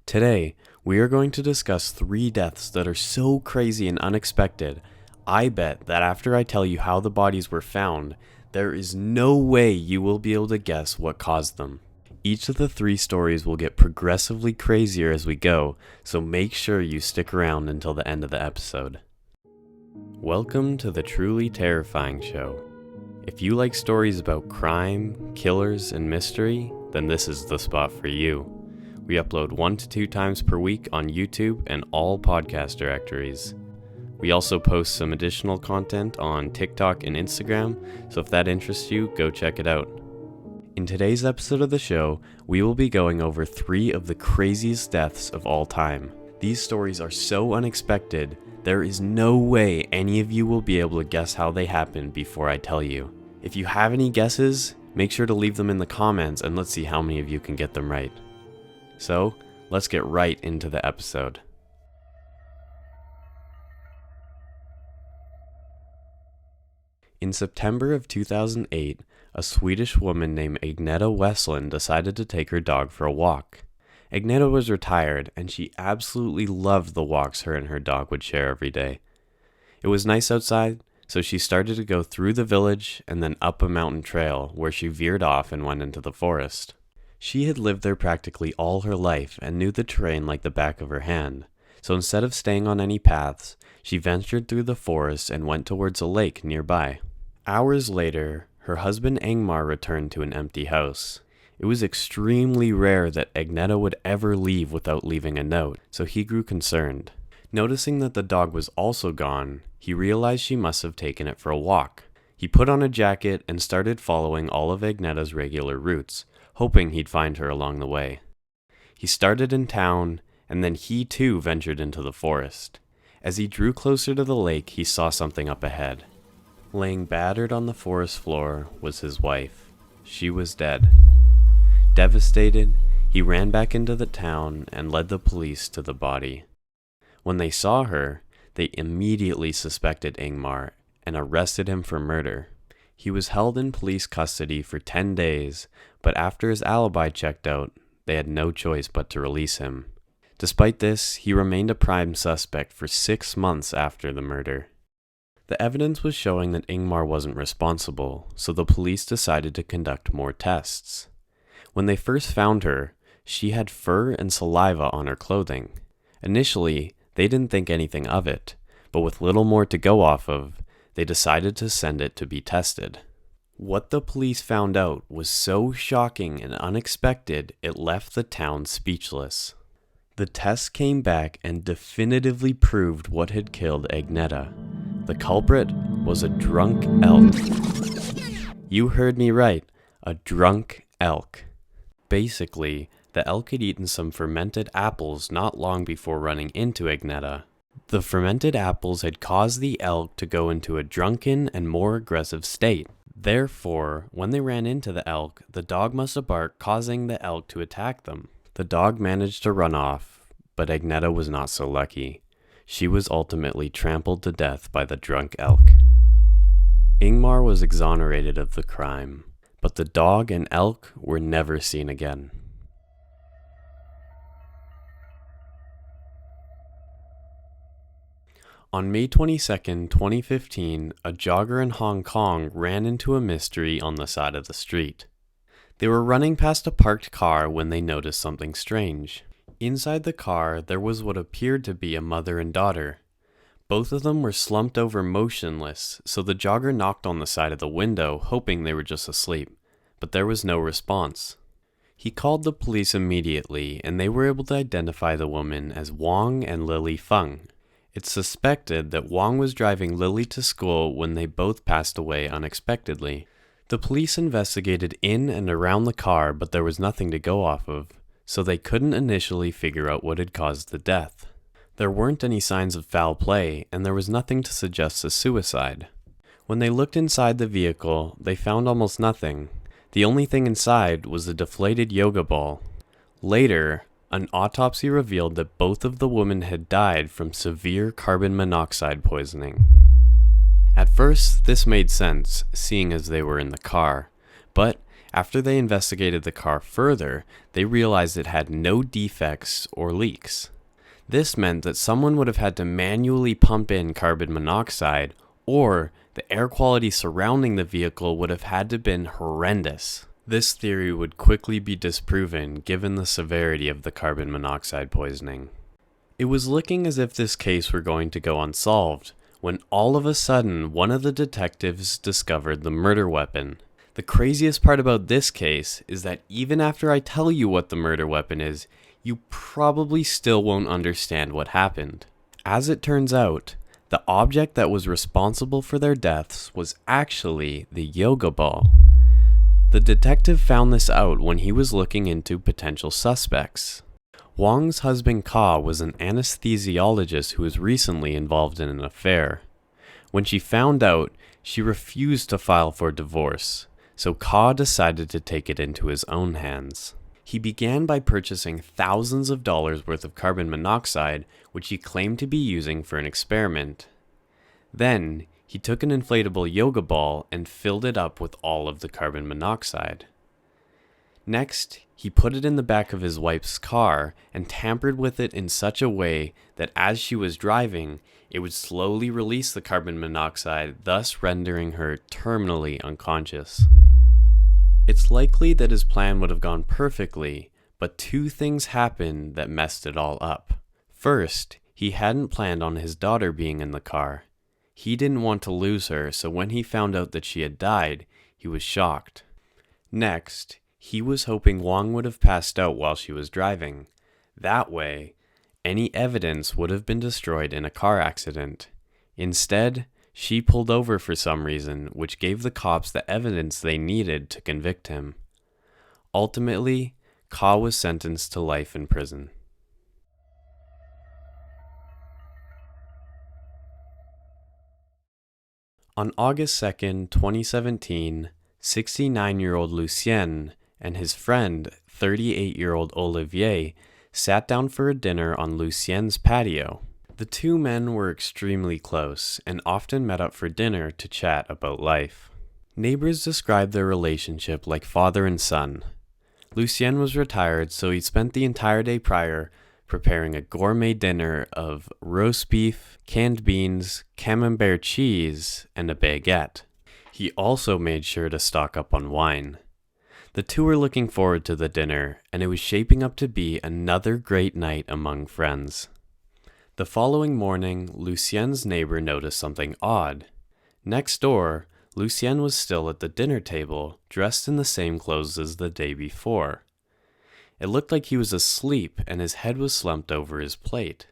Today, we are going to discuss 3 deaths that are so crazy and unexpected. I bet that after I tell you how the bodies were found, there is no way you will be able to guess what caused them. Each of the 3 stories will get progressively crazier as we go, so make sure you stick around until the end of the episode. Welcome to the Truly Terrifying Show. If you like stories about crime, killers, and mystery, then this is the spot for you. We upload 1 to 2 times per week on YouTube and all podcast directories. We also post some additional content on TikTok and Instagram, so if that interests you, go check it out. In today's episode of the show, we will be going over 3 of the craziest deaths of all time. These stories are so unexpected, there is no way any of you will be able to guess how they happened before I tell you. If you have any guesses, make sure to leave them in the comments and let's see how many of you can get them right. So, let's get right into the episode. In September of 2008, a Swedish woman named Agneta Westland decided to take her dog for a walk. Agneta was retired, and she absolutely loved the walks her and her dog would share every day. It was nice outside, so she started to go through the village and then up a mountain trail where she veered off and went into the forest. She had lived there practically all her life and knew the terrain like the back of her hand, so instead of staying on any paths, she ventured through the forest and went towards a lake nearby. Hours later, her husband Ingmar returned to an empty house. It was extremely rare that Agneta would ever leave without leaving a note, so he grew concerned. Noticing that the dog was also gone, he realized she must have taken it for a walk. He put on a jacket and started following all of Agneta's regular routes, hoping he'd find her along the way. He started in town, and then he too ventured into the forest. As he drew closer to the lake, he saw something up ahead. Laying battered on the forest floor was his wife. She was dead. Devastated, he ran back into the town and led the police to the body. When they saw her, they immediately suspected Ingmar and arrested him for murder. He was held in police custody for 10 days, but after his alibi checked out, they had no choice but to release him. Despite this, he remained a prime suspect for 6 months after the murder. The evidence was showing that Ingmar wasn't responsible, so the police decided to conduct more tests. When they first found her, she had fur and saliva on her clothing. Initially, they didn't think anything of it, but with little more to go off of, they decided to send it to be tested. What the police found out was so shocking and unexpected, it left the town speechless. The test came back and definitively proved what had killed Agneta. The culprit was a drunk elk. You heard me right, a drunk elk. Basically, the elk had eaten some fermented apples not long before running into Agneta. The fermented apples had caused the elk to go into a drunken and more aggressive state. Therefore, when they ran into the elk, the dog must have barked, causing the elk to attack them. The dog managed to run off, but Agneta was not so lucky. She was ultimately trampled to death by the drunk elk. Ingmar was exonerated of the crime, but the dog and elk were never seen again. On May 22, 2015, a jogger in Hong Kong ran into a mystery on the side of the street. They were running past a parked car when they noticed something strange. Inside the car, there was what appeared to be a mother and daughter. Both of them were slumped over motionless, so the jogger knocked on the side of the window, hoping they were just asleep, but there was no response. He called the police immediately, and they were able to identify the woman as Wang and Lily Feng. It's suspected that Wang was driving Lily to school when they both passed away unexpectedly. The police investigated in and around the car, but there was nothing to go off of, so they couldn't initially figure out what had caused the death. There weren't any signs of foul play, and there was nothing to suggest a suicide. When they looked inside the vehicle, they found almost nothing. The only thing inside was a deflated yoga ball. Later, an autopsy revealed that both of the women had died from severe carbon monoxide poisoning. At first, this made sense, seeing as they were in the car, but After they investigated the car further, they realized it had no defects or leaks. This meant that someone would have had to manually pump in carbon monoxide, or the air quality surrounding the vehicle would have had to have been horrendous. This theory would quickly be disproven given the severity of the carbon monoxide poisoning. It was looking as if this case were going to go unsolved, when all of a sudden one of the detectives discovered the murder weapon. The craziest part about this case is that even after I tell you what the murder weapon is, you probably still won't understand what happened. As it turns out, the object that was responsible for their deaths was actually the yoga ball. The detective found this out when he was looking into potential suspects. Wang's husband Ka was an anesthesiologist who was recently involved in an affair. When she found out, she refused to file for divorce, so Ka decided to take it into his own hands. He began by purchasing thousands of dollars worth of carbon monoxide, which he claimed to be using for an experiment. Then, he took an inflatable yoga ball and filled it up with all of the carbon monoxide. Next, he put it in the back of his wife's car and tampered with it in such a way that as she was driving, it would slowly release the carbon monoxide, thus rendering her terminally unconscious. It's likely that his plan would have gone perfectly, but two things happened that messed it all up. First, he hadn't planned on his daughter being in the car. He didn't want to lose her, so when he found out that she had died, he was shocked. Next, he was hoping Wang would have passed out while she was driving. That way, any evidence would have been destroyed in a car accident. Instead, she pulled over for some reason, which gave the cops the evidence they needed to convict him. Ultimately, Ka was sentenced to life in prison. On August 2nd, 2017, 69-year-old Lucien and his friend, 38-year-old Olivier, sat down for a dinner on Lucien's patio. The two men were extremely close and often met up for dinner to chat about life. Neighbors described their relationship like father and son. Lucien was retired, so he spent the entire day prior preparing a gourmet dinner of roast beef, canned beans, camembert cheese, and a baguette. He also made sure to stock up on wine. The two were looking forward to the dinner, and it was shaping up to be another great night among friends. The following morning, Lucien's neighbor noticed something odd. Next door, Lucien was still at the dinner table, dressed in the same clothes as the day before. It looked like he was asleep and his head was slumped over his plate.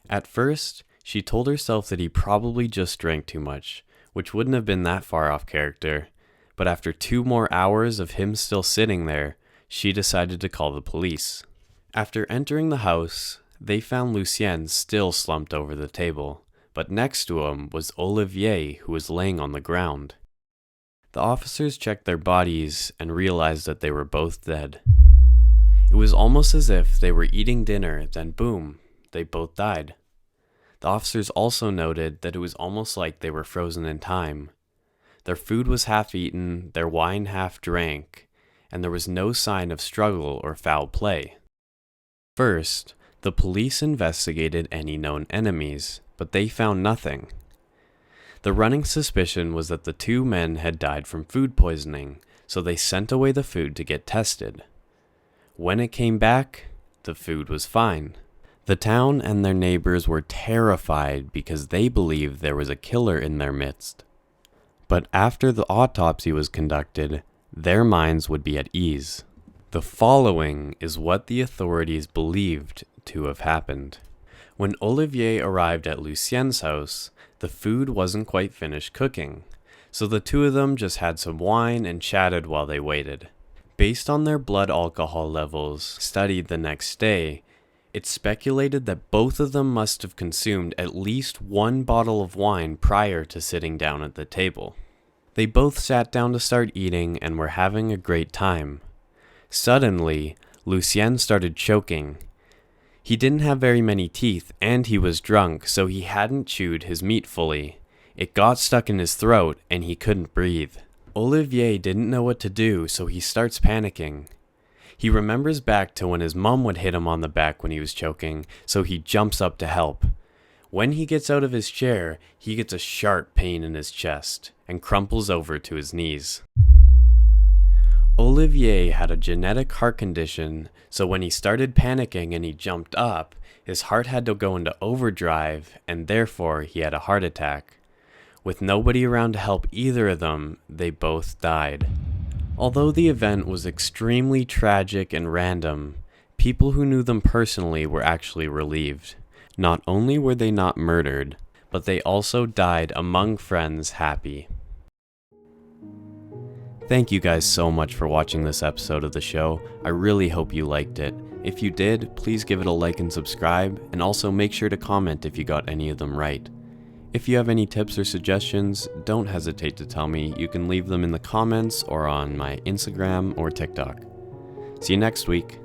At first, she told herself that he probably just drank too much, which wouldn't have been that far off character, but after 2 more hours of him still sitting there, she decided to call the police. After entering the house, they found Lucien still slumped over the table, but next to him was Olivier, who was laying on the ground. The officers checked their bodies and realized that they were both dead. It was almost as if they were eating dinner, then boom, they both died. The officers also noted that it was almost like they were frozen in time. Their food was half eaten, their wine half drank, and there was no sign of struggle or foul play. First, the police investigated any known enemies, but they found nothing. The running suspicion was that the two men had died from food poisoning, so they sent away the food to get tested. When it came back, the food was fine. The town and their neighbors were terrified because they believed there was a killer in their midst. But after the autopsy was conducted, their minds would be at ease. The following is what the authorities believed to have happened. When Olivier arrived at Lucien's house, the food wasn't quite finished cooking, so the two of them just had some wine and chatted while they waited. Based on their blood alcohol levels studied the next day, it's speculated that both of them must have consumed at least 1 bottle of wine prior to sitting down at the table. They both sat down to start eating and were having a great time. Suddenly, Lucien started choking. He didn't have very many teeth and he was drunk, so he hadn't chewed his meat fully. It got stuck in his throat and he couldn't breathe. Olivier didn't know what to do, so he starts panicking. He remembers back to when his mom would hit him on the back when he was choking, so he jumps up to help. When he gets out of his chair, he gets a sharp pain in his chest and crumples over to his knees. Olivier had a genetic heart condition, so when he started panicking and he jumped up, his heart had to go into overdrive, and therefore he had a heart attack. With nobody around to help either of them, they both died. Although the event was extremely tragic and random, people who knew them personally were actually relieved. Not only were they not murdered, but they also died among friends happy. Thank you guys so much for watching this episode of the show. I really hope you liked it. If you did, please give it a like and subscribe, and also make sure to comment if you got any of them right. If you have any tips or suggestions, don't hesitate to tell me. You can leave them in the comments or on my Instagram or TikTok. See you next week.